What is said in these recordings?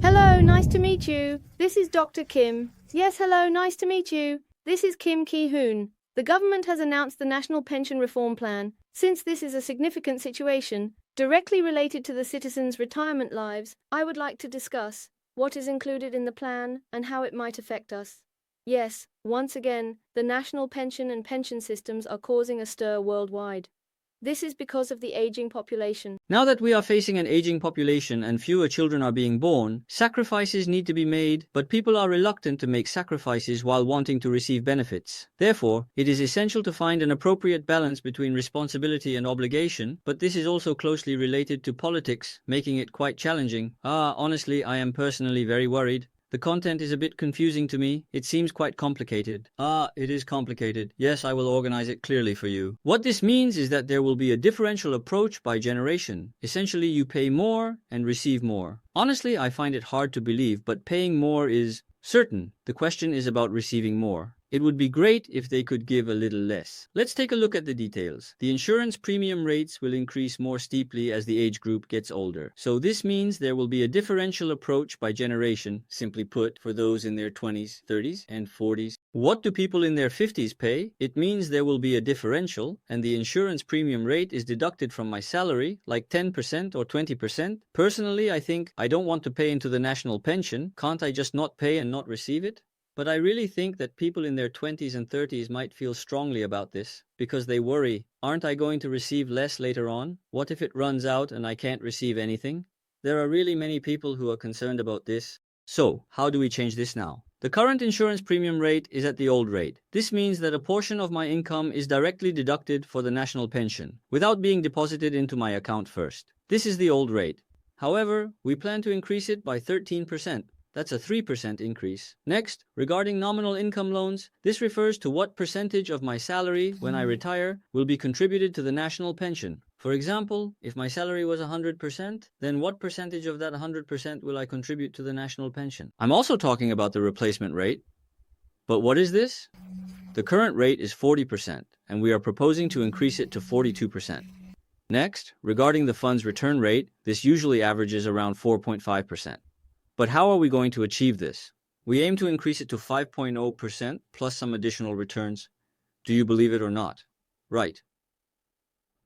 Hello, nice to meet you. This is Dr. Kim. Yes, hello, nice to meet you. This is Kim Ki-hoon. The government has announced the National Pension Reform Plan. Since this is a significant situation, directly related to the citizens' retirement lives, I would like to discuss what is included in the plan and how it might affect us. Yes, once again, the national pension and pension systems are causing a stir worldwide. This is because of the aging population. Now that we are facing an aging population and fewer children are being born, sacrifices need to be made, but people are reluctant to make sacrifices while wanting to receive benefits. Therefore, it is essential to find an appropriate balance between responsibility and obligation, but this is also closely related to politics, making it quite challenging. Honestly, I am personally very worried. The content is a bit confusing to me. It seems quite complicated. It is complicated. Yes, I will organize it clearly for you. What this means is that there will be a differential approach by generation. Essentially, you pay more and receive more. Honestly, I find it hard to believe, but paying more is certain. The question is about receiving more. It would be great if they could give a little less. Let's take a look at the details. The insurance premium rates will increase more steeply as the age group gets older. So this means there will be a differential approach by generation, simply put, for those in their 20s, 30s, and 40s. What do people in their 50s pay? It means there will be a differential, and the insurance premium rate is deducted from my salary, like 10% or 20%. Personally, I think I don't want to pay into the national pension. Can't I just not pay and not receive it? But I really think that people in their 20s and 30s might feel strongly about this, because they worry, aren't I going to receive less later on? What if it runs out and I can't receive anything? There are really many people who are concerned about this. So, how do we change this now? The current insurance premium rate is at the old rate. This means that a portion of my income is directly deducted for the national pension, without being deposited into my account first. This is the old rate. However, we plan to increase it by 13%. That's a 3% increase. Next, regarding nominal income loans, this refers to what percentage of my salary when I retire will be contributed to the national pension. For example, if my salary was 100%, then what percentage of that 100% will I contribute to the national pension? I'm also talking about the replacement rate. But what is this? The current rate is 40%, and we are proposing to increase it to 42%. Next, regarding the fund's return rate, this usually averages around 4.5%. But how are we going to achieve this? We aim to increase it to 5.0% plus some additional returns. Do you believe it or not? Right.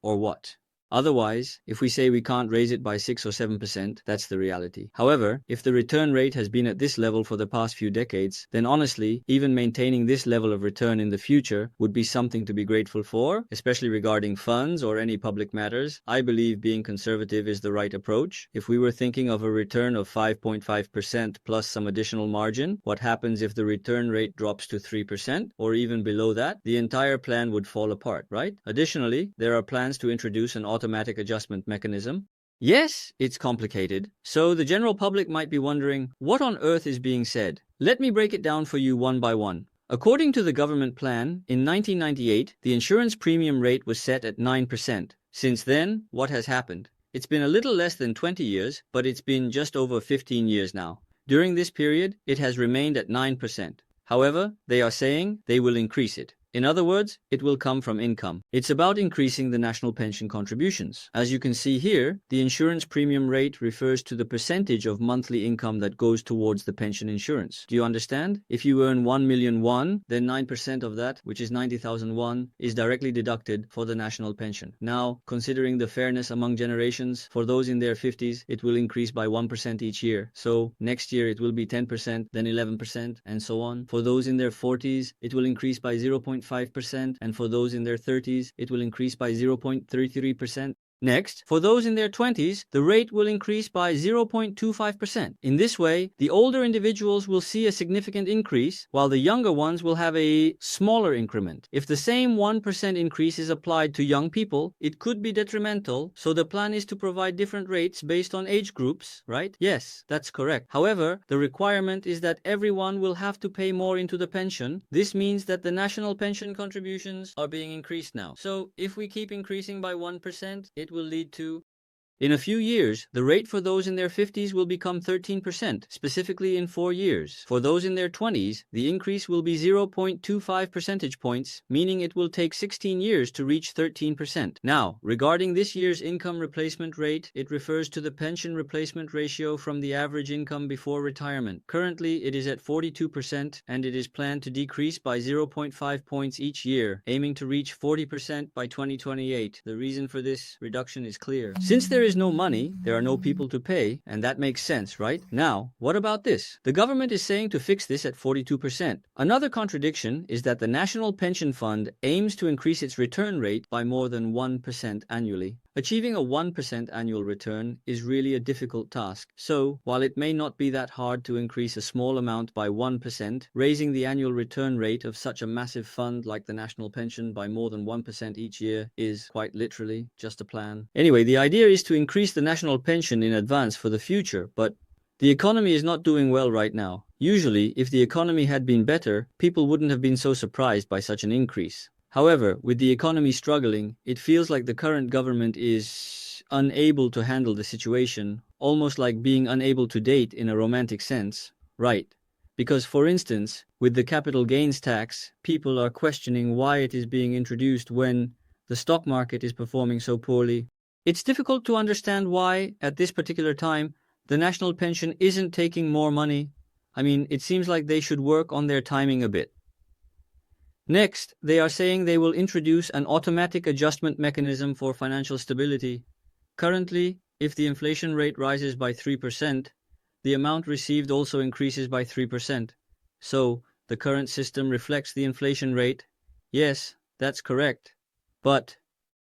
Or what? Otherwise, if we say we can't raise it by 6 or 7%, that's the reality. However, if the return rate has been at this level for the past few decades, then honestly, even maintaining this level of return in the future would be something to be grateful for, especially regarding funds or any public matters. I believe being conservative is the right approach. If we were thinking of a return of 5.5% plus some additional margin, what happens if the return rate drops to 3% or even below that? The entire plan would fall apart, right? Additionally, there are plans to introduce an automatic adjustment mechanism. Yes, it's complicated. So the general public might be wondering, what on earth is being said? Let me break it down for you one by one. According to the government plan, in 1998, the insurance premium rate was set at 9%. Since then, what has happened? It's been a little less than 20 years, but it's been just over 15 years now. During this period, it has remained at 9%. However, they are saying they will increase it. In other words, it will come from income. It's about increasing the national pension contributions. As you can see here, the insurance premium rate refers to the percentage of monthly income that goes towards the pension insurance. Do you understand? If you earn 1 million won, then 9% of that, which is 90,000 won, is directly deducted for the national pension. Now, considering the fairness among generations, for those in their 50s, it will increase by 1% each year. So, next year it will be 10%, then 11%, and so on. For those in their 40s, it will increase by 0.5%, and for those in their 30s, it will increase by 0.33%. Next, for those in their 20s, the rate will increase by 0.25%. In this way, the older individuals will see a significant increase, while the younger ones will have a smaller increment. If the same 1% increase is applied to young people, it could be detrimental, so the plan is to provide different rates based on age groups, right? Yes, that's correct. However, the requirement is that everyone will have to pay more into the pension. This means that the national pension contributions are being increased now. So, if we keep increasing by 1%, it will lead to In a few years, the rate for those in their 50s will become 13%, specifically in 4 years. For those in their 20s, the increase will be 0.25 percentage points, meaning it will take 16 years to reach 13%. Now, regarding this year's income replacement rate, it refers to the pension replacement ratio from the average income before retirement. Currently, it is at 42%, and it is planned to decrease by 0.5 points each year, aiming to reach 40% by 2028. The reason for this reduction is clear. Since there is no money, there are no people to pay, and that makes sense, right? Now, what about this? The government is saying to fix this at 42%. Another contradiction is that the National Pension Fund aims to increase its return rate by more than 1% annually. Achieving a 1% annual return is really a difficult task. So, while it may not be that hard to increase a small amount by 1%, raising the annual return rate of such a massive fund like the National Pension by more than 1% each year is, quite literally, just a plan. Anyway, the idea is to increase the national pension in advance for the future, but the economy is not doing well right now. Usually, if the economy had been better, people wouldn't have been so surprised by such an increase. However, with the economy struggling, it feels like the current government is unable to handle the situation, almost like being unable to date in a romantic sense, right? Because, for instance, with the capital gains tax, people are questioning why it is being introduced when the stock market is performing so poorly. It's difficult to understand why, at this particular time, the national pension isn't taking more money. I mean, it seems like they should work on their timing a bit. Next, they are saying they will introduce an automatic adjustment mechanism for financial stability. Currently, if the inflation rate rises by 3%, the amount received also increases by 3%. So, the current system reflects the inflation rate. Yes, that's correct. But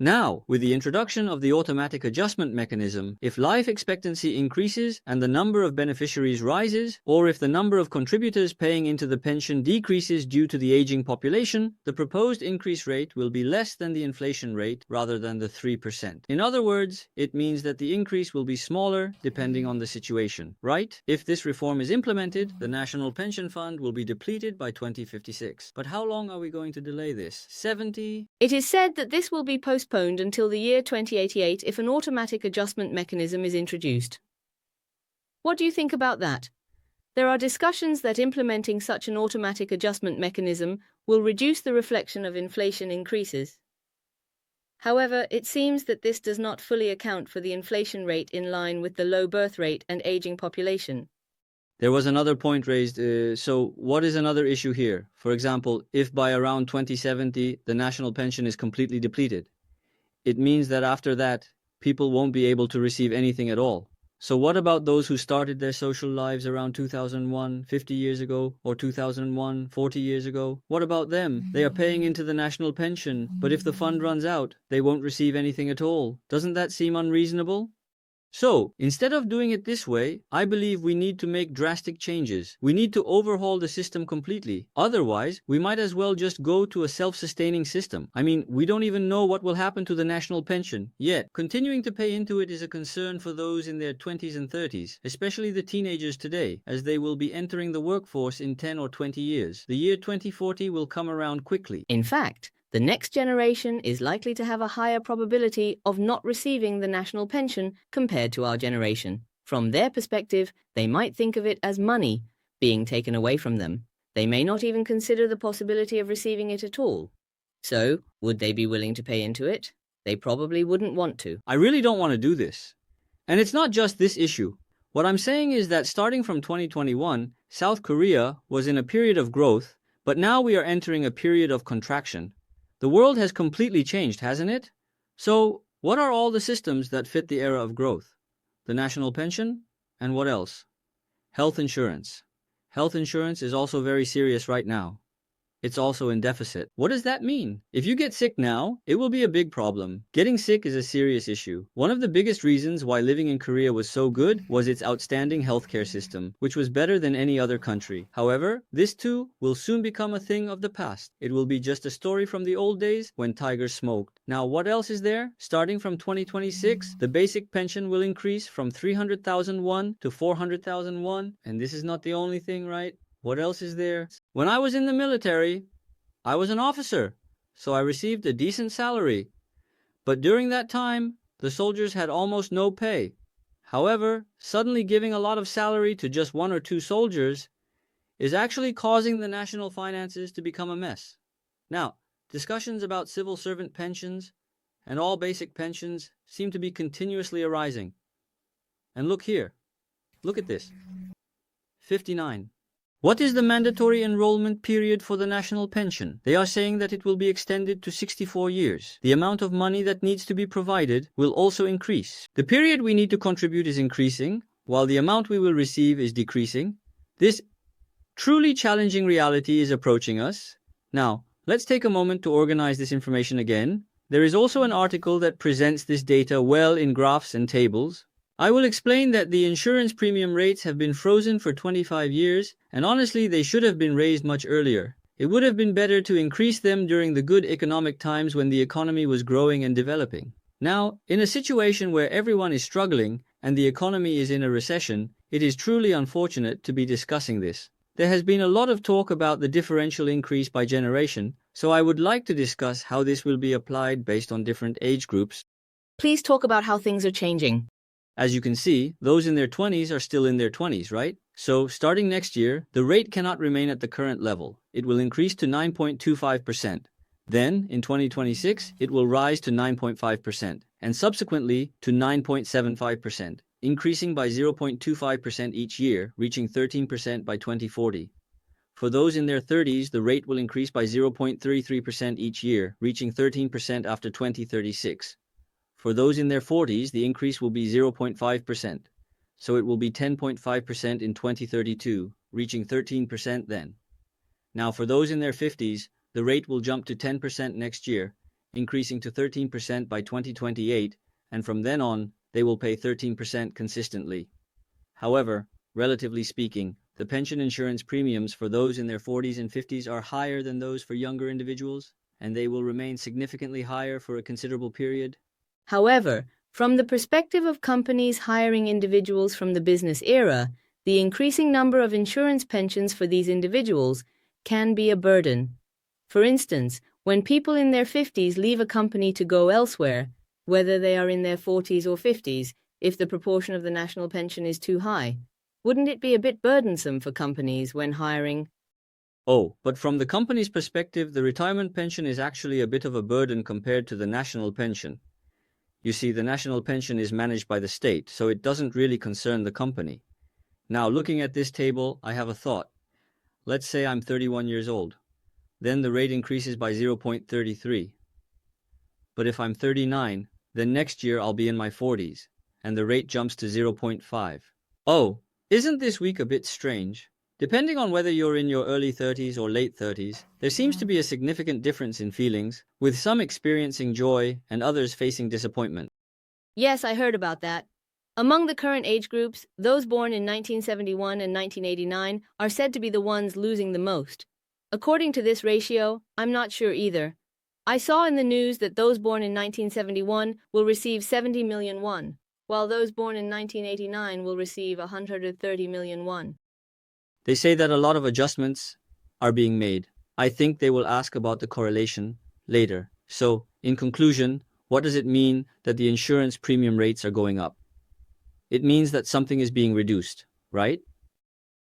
now, with the introduction of the automatic adjustment mechanism, if life expectancy increases and the number of beneficiaries rises, or if the number of contributors paying into the pension decreases due to the aging population, the proposed increase rate will be less than the inflation rate rather than the 3%. In other words, it means that the increase will be smaller depending on the situation, right? If this reform is implemented, the National Pension Fund will be depleted by 2056. But how long are we going to delay this? 70? It is said that this will be postponed until the year 2088 if an automatic adjustment mechanism is introduced. What do you think about that? There are discussions that implementing such an automatic adjustment mechanism will reduce the reflection of inflation increases. However, it seems that this does not fully account for the inflation rate in line with the low birth rate and aging population. There was another point raised, so what is another issue here? For example, if by around 2070 the national pension is completely depleted, it means that after that, people won't be able to receive anything at all. So what about those who started their social lives around 2001, 50 years ago, or 2001, 40 years ago? What about them? They are paying into the national pension, but if the fund runs out, they won't receive anything at all. Doesn't that seem unreasonable? So, instead of doing it this way, I believe we need to make drastic changes. We need to overhaul the system completely. Otherwise, we might as well just go to a self-sustaining system. I mean, we don't even know what will happen to the national pension. Yet, continuing to pay into it is a concern for those in their 20s and 30s, especially the teenagers today, as they will be entering the workforce in 10 or 20 years. The year 2040 will come around quickly. In fact, the next generation is likely to have a higher probability of not receiving the national pension compared to our generation. From their perspective, they might think of it as money being taken away from them. They may not even consider the possibility of receiving it at all. So, would they be willing to pay into it? They probably wouldn't want to. I really don't want to do this. And it's not just this issue. What I'm saying is that starting from 2021, South Korea was in a period of growth, but now we are entering a period of contraction. The world has completely changed, hasn't it? So, what are all the systems that fit the era of growth? The national pension? And what else? Health insurance. Health insurance is also very serious right now. It's also in deficit. What does that mean? If you get sick now, it will be a big problem. Getting sick is a serious issue. One of the biggest reasons why living in Korea was so good was its outstanding healthcare system, which was better than any other country. However, this too will soon become a thing of the past. It will be just a story from the old days when tigers smoked. Now, what else is there? Starting from 2026, the basic pension will increase from 300,000 won to 400,000 won. And this is not the only thing, right? What else is there? When I was in the military, I was an officer, so I received a decent salary. But during that time, the soldiers had almost no pay. However, suddenly giving a lot of salary to just 1 or 2 soldiers is actually causing the national finances to become a mess. Now, discussions about civil servant pensions and all basic pensions seem to be continuously arising. And look here. Look at this. 59. What is the mandatory enrollment period for the national pension? They are saying that it will be extended to 64 years. The amount of money that needs to be provided will also increase. The period we need to contribute is increasing, while the amount we will receive is decreasing. This truly challenging reality is approaching us. Now, let's take a moment to organize this information again. There is also an article that presents this data well in graphs and tables. I will explain that the insurance premium rates have been frozen for 25 years, and honestly they should have been raised much earlier. It would have been better to increase them during the good economic times when the economy was growing and developing. Now, in a situation where everyone is struggling and the economy is in a recession, it is truly unfortunate to be discussing this. There has been a lot of talk about the differential increase by generation, so I would like to discuss how this will be applied based on different age groups. Please talk about how things are changing. As you can see, those in their 20s are still in their 20s, right? So, starting next year, the rate cannot remain at the current level. It will increase to 9.25%. Then, in 2026, it will rise to 9.5%, and subsequently to 9.75%, increasing by 0.25% each year, reaching 13% by 2040. For those in their 30s, the rate will increase by 0.33% each year, reaching 13% after 2036. For those in their 40s, the increase will be 0.5%, so it will be 10.5% in 2032, reaching 13% then. Now for those in their 50s, the rate will jump to 10% next year, increasing to 13% by 2028, and from then on, they will pay 13% consistently. However, relatively speaking, the pension insurance premiums for those in their 40s and 50s are higher than those for younger individuals, and they will remain significantly higher for a considerable period. However, from the perspective of companies hiring individuals from the business era, the increasing number of insurance pensions for these individuals can be a burden. For instance, when people in their 50s leave a company to go elsewhere, whether they are in their 40s or 50s, if the proportion of the national pension is too high, wouldn't it be a bit burdensome for companies when hiring? Oh, but from the company's perspective, the retirement pension is actually a bit of a burden compared to the national pension. You see, the national pension is managed by the state, so it doesn't really concern the company. Now, looking at this table, I have a thought. Let's say I'm 31 years old. Then the rate increases by 0.33. But if I'm 39, then next year I'll be in my 40s, and the rate jumps to 0.5. Oh, isn't this week a bit strange? Depending on whether you're in your early 30s or late 30s, there seems to be a significant difference in feelings, with some experiencing joy and others facing disappointment. Yes, I heard about that. Among the current age groups, those born in 1971 and 1989 are said to be the ones losing the most. According to this ratio, I'm not sure either. I saw in the news that those born in 1971 will receive 70 million won, while those born in 1989 will receive 130 million won. They say that a lot of adjustments are being made. I think they will ask about the correlation later. So, in conclusion, what does it mean that the insurance premium rates are going up? It means that something is being reduced, right?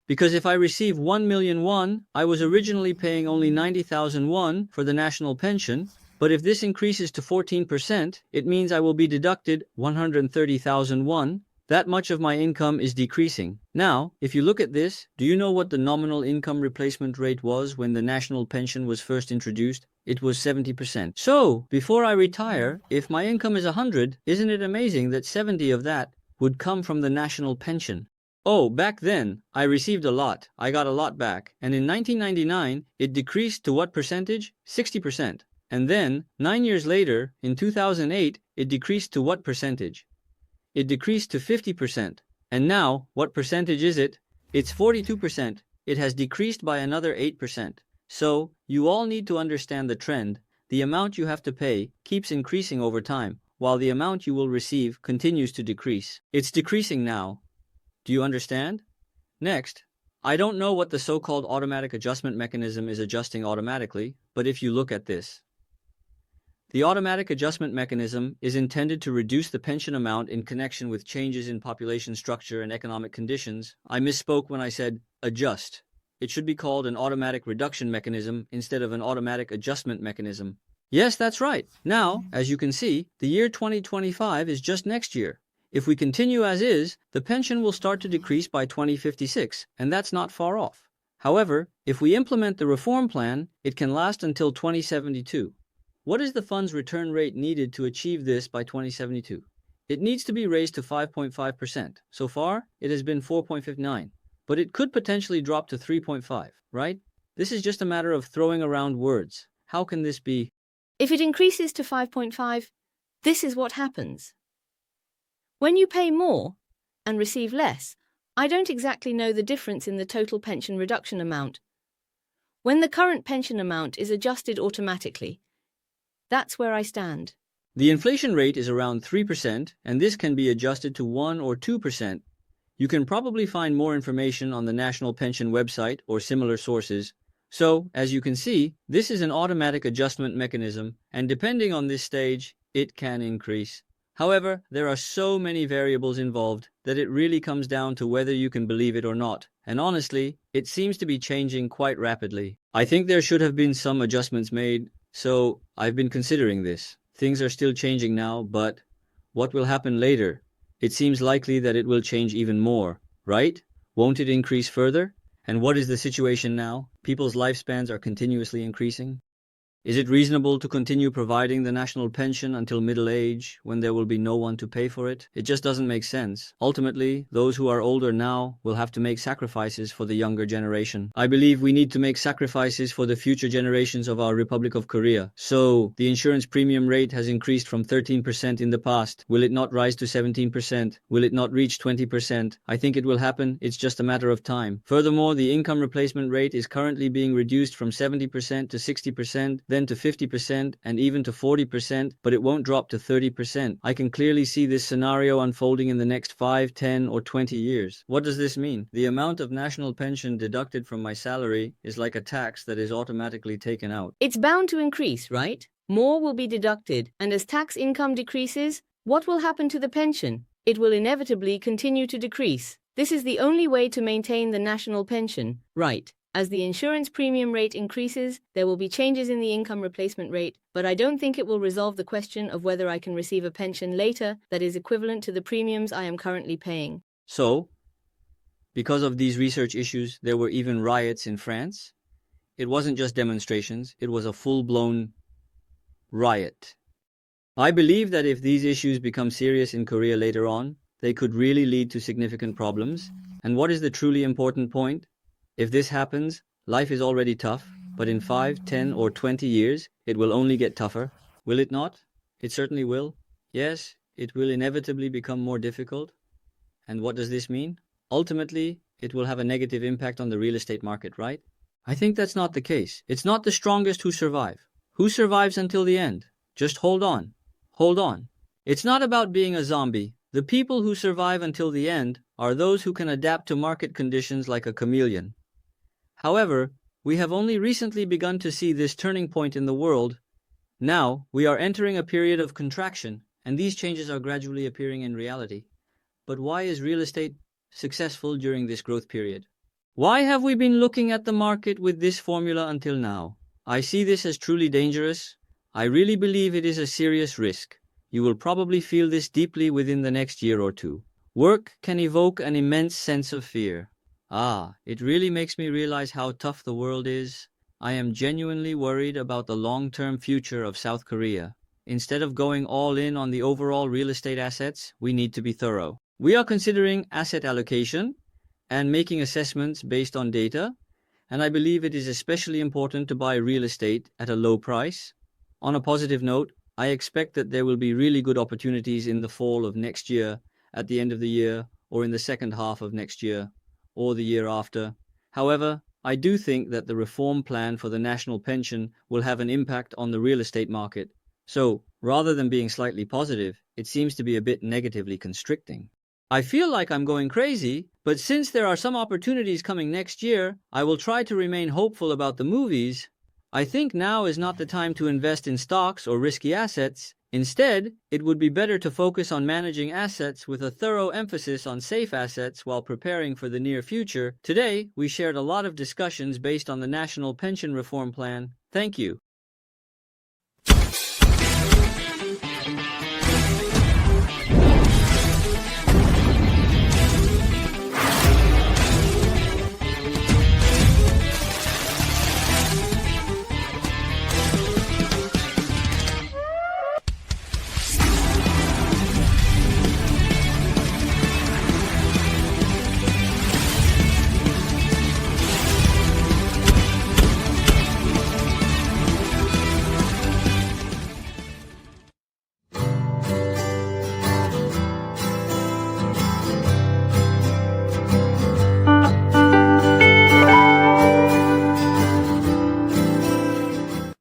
Because if I receive 1 million won, I was originally paying only 90,000 won for the national pension, but if this increases to 14%, it means I will be deducted 130,000 won. That much of my income is decreasing. Now, if you look at this, do you know what the nominal income replacement rate was when the national pension was first introduced? It was 70%. So, before I retire, if my income is 100, isn't it amazing that 70 of that would come from the national pension? Oh, back then, I received a lot. I got a lot back. And in 1999, it decreased to what percentage? 60%. And then, 9 years later, in 2008, it decreased to what percentage? It decreased to 50%. And now, what percentage is it? It's 42%. It has decreased by another 8%. So, you all need to understand the trend. The amount you have to pay keeps increasing over time, while the amount you will receive continues to decrease. It's decreasing now. Do you understand? Next, I don't know what the so-called automatic adjustment mechanism is adjusting automatically, but if you look at this, The automatic adjustment mechanism is intended to reduce the pension amount in connection with changes in population structure and economic conditions. I misspoke when I said adjust. It should be called an automatic reduction mechanism instead of an automatic adjustment mechanism. Yes, that's right. Now, as you can see, the year 2025 is just next year. If we continue as is, the pension will start to decrease by 2056, and that's not far off. However, if we implement the reform plan, it can last until 2072. What is the fund's return rate needed to achieve this by 2072? It needs to be raised to 5.5%. So far, it has been 4.59, but it could potentially drop to 3.5, right? This is just a matter of throwing around words. How can this be? If it increases to 5.5, this is what happens. When you pay more and receive less, I don't exactly know the difference in the total pension reduction amount. When the current pension amount is adjusted automatically, that's where I stand. The inflation rate is around 3%, and this can be adjusted to 1 or 2%. You can probably find more information on the National Pension website or similar sources. So, as you can see, this is an automatic adjustment mechanism, and depending on this stage, it can increase. However, there are so many variables involved that it really comes down to whether you can believe it or not. And honestly, it seems to be changing quite rapidly. I think there should have been some adjustments made, so I've been considering this. Things are still changing now, but what will happen later? It seems likely that it will change even more, right? Won't it increase further? And what is the situation now? People's lifespans are continuously increasing. Is it reasonable to continue providing the national pension until middle age when there will be no one to pay for it? It just doesn't make sense. Ultimately, those who are older now will have to make sacrifices for the younger generation. I believe we need to make sacrifices for the future generations of our Republic of Korea. So, the insurance premium rate has increased from 13% in the past. Will it not rise to 17%? Will it not reach 20%? I think it will happen. It's just a matter of time. Furthermore, the income replacement rate is currently being reduced from 70% to 60%. Then to 50% and even to 40%, but it won't drop to 30%. I can clearly see this scenario unfolding in the next 5, 10, or 20 years. What does this mean? The amount of national pension deducted from my salary is like a tax that is automatically taken out. It's bound to increase, right? More will be deducted, and as tax income decreases, what will happen to the pension? It will inevitably continue to decrease. This is the only way to maintain the national pension, right? As the insurance premium rate increases, there will be changes in the income replacement rate, but I don't think it will resolve the question of whether I can receive a pension later that is equivalent to the premiums I am currently paying. So, because of these research issues, there were even riots in France? It wasn't just demonstrations, it was a full-blown riot. I believe that if these issues become serious in Korea later on, they could really lead to significant problems. And what is the truly important point? If this happens, life is already tough, but in 5, 10, or 20 years, it will only get tougher. Will it not? It certainly will. Yes, it will inevitably become more difficult. And what does this mean? Ultimately, it will have a negative impact on the real estate market, right? I think that's not the case. It's not the strongest who survive. Who survives until the end? Just hold on. Hold on. It's not about being a zombie. The people who survive until the end are those who can adapt to market conditions like a chameleon. However, we have only recently begun to see this turning point in the world. Now, we are entering a period of contraction, and these changes are gradually appearing in reality. But why is real estate successful during this growth period? Why have we been looking at the market with this formula until now? I see this as truly dangerous. I really believe it is a serious risk. You will probably feel this deeply within the next year or two. Work can evoke an immense sense of fear. It really makes me realize how tough the world is. I am genuinely worried about the long-term future of South Korea. Instead of going all in on the overall real estate assets, we need to be thorough. We are considering asset allocation and making assessments based on data, and I believe it is especially important to buy real estate at a low price. On a positive note, I expect that there will be really good opportunities in the fall of next year, at the end of the year, or in the second half of next year, or the year after. However, I do think that the reform plan for the national pension will have an impact on the real estate market. So, rather than being slightly positive, it seems to be a bit negatively constricting. I feel like I'm going crazy, but since there are some opportunities coming next year, I will try to remain hopeful about the movies. I think now is not the time to invest in stocks or risky assets. Instead, it would be better to focus on managing assets with a thorough emphasis on safe assets while preparing for the near future. Today, we shared a lot of discussions based on the National Pension Reform Plan. Thank you.